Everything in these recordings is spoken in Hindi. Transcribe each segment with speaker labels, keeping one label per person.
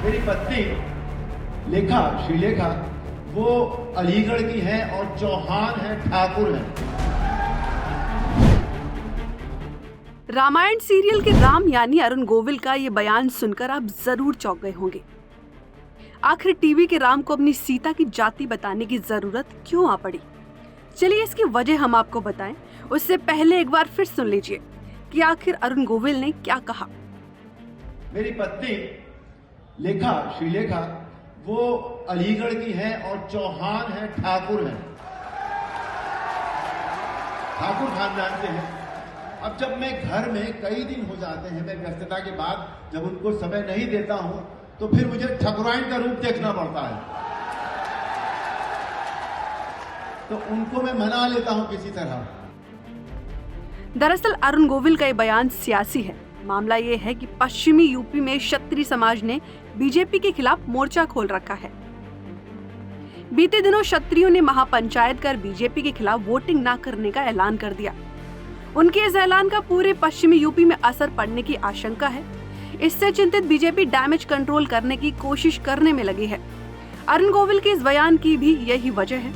Speaker 1: मेरी पत्नी लेखा श्रीलेखा वो अलीगढ़ की है और चौहान है, ठाकुर है।
Speaker 2: रामायण सीरियल के राम यानी अरुण गोविल का ये बयान सुनकर आप जरूर चौंक गए होंगे। आखिर टीवी के राम को अपनी सीता की जाति बताने की जरूरत क्यों आ पड़ी? चलिए इसकी वजह हम आपको बताएं। उससे पहले एक बार फिर सुन लीजिए कि आखिर अरुण गोविल ने क्या कहा।
Speaker 1: मेरी पत्नी लेखा श्रीलेखा वो अलीगढ़ की है और चौहान है, ठाकुर है, ठाकुर खानदान से है। अब जब मैं घर में कई दिन हो जाते हैं, मैं व्यस्तता के बाद जब उनको समय नहीं देता हूं तो फिर मुझे ठकुराइन का रूप देखना पड़ता है, तो उनको मैं मना लेता हूं किसी तरह।
Speaker 2: दरअसल अरुण गोविल का ये बयान सियासी है। मामला ये है कि पश्चिमी यूपी में क्षत्रिय समाज ने बीजेपी के खिलाफ मोर्चा खोल रखा है। बीते दिनों क्षत्रियों ने महापंचायत कर बीजेपी के खिलाफ वोटिंग न करने का ऐलान कर दिया। उनके इस ऐलान का पूरे पश्चिमी यूपी में असर पड़ने की आशंका है। इससे चिंतित बीजेपी डैमेज कंट्रोल करने की कोशिश करने में लगी है। अरुण गोविल के इस बयान की भी यही वजह है।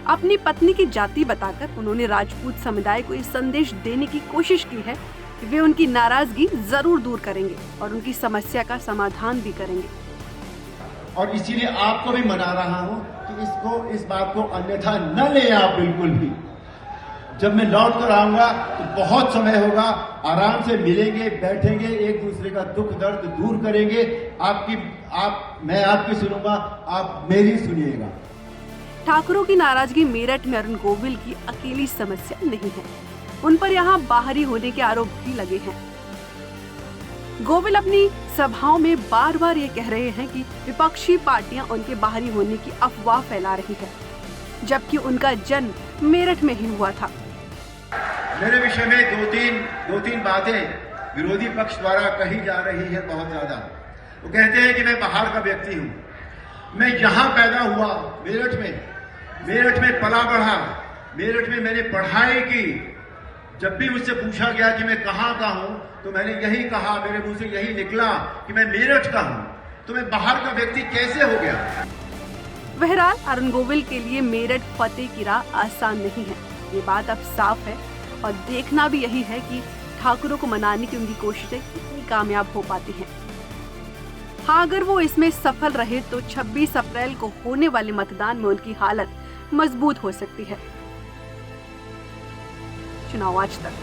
Speaker 2: अपनी पत्नी की जाति बताकर उन्होंने राजपूत समुदाय को ये संदेश देने की कोशिश की है कि वे उनकी नाराजगी जरूर दूर करेंगे और उनकी समस्या का समाधान भी करेंगे।
Speaker 1: और इसीलिए आपको भी मना रहा हूं कि इस बात को अन्यथा न ले आप बिल्कुल भी। जब मैं लौट कर आऊंगा तो बहुत समय होगा, आराम से मिलेंगे, बैठेंगे, एक दूसरे का दुख दर्द दूर करेंगे। मैं आपकी सुनूंगा, आप मेरी सुनिएगा।
Speaker 2: ठाकुरों की नाराजगी मेरठ में अरुण गोविल की अकेली समस्या नहीं है। उन पर यहाँ बाहरी होने के आरोप भी लगे हैं। गोविल अपनी सभाओं में बार बार ये कह रहे हैं कि विपक्षी पार्टियां उनके बाहरी होने की अफवाह फैला रही है, जबकि उनका जन्म मेरठ में ही हुआ था।
Speaker 1: मेरे विषय में दो तीन बातें विरोधी पक्ष द्वारा कही जा रही है बहुत ज्यादा। वो कहते हैं कि मैं बाहर का व्यक्ति हूं। मैं यहां पैदा हुआ, मेरठ में पला बढ़ा, मेरठ में मैंने पढ़ाई की। जब भी मुझसे पूछा गया कि मैं कहां का हूं तो मैंने यही कहा, मेरे मुंह से यही निकला कि मैं मेरठ का हूं। तो मैं बाहर का व्यक्ति कैसे हो गया?
Speaker 2: बहरहाल अरुण गोविल के लिए मेरठ फतेह की राह आसान नहीं है, ये बात अब साफ है। और देखना भी यही है कि ठाकुरों को मनाने की उनकी कोशिशें कितनी कामयाब हो पाती हैं। हाँ, अगर वो इसमें सफल रहे तो 26 अप्रैल को होने वाले मतदान में उनकी हालत मजबूत हो सकती है। चुनाव आज तक।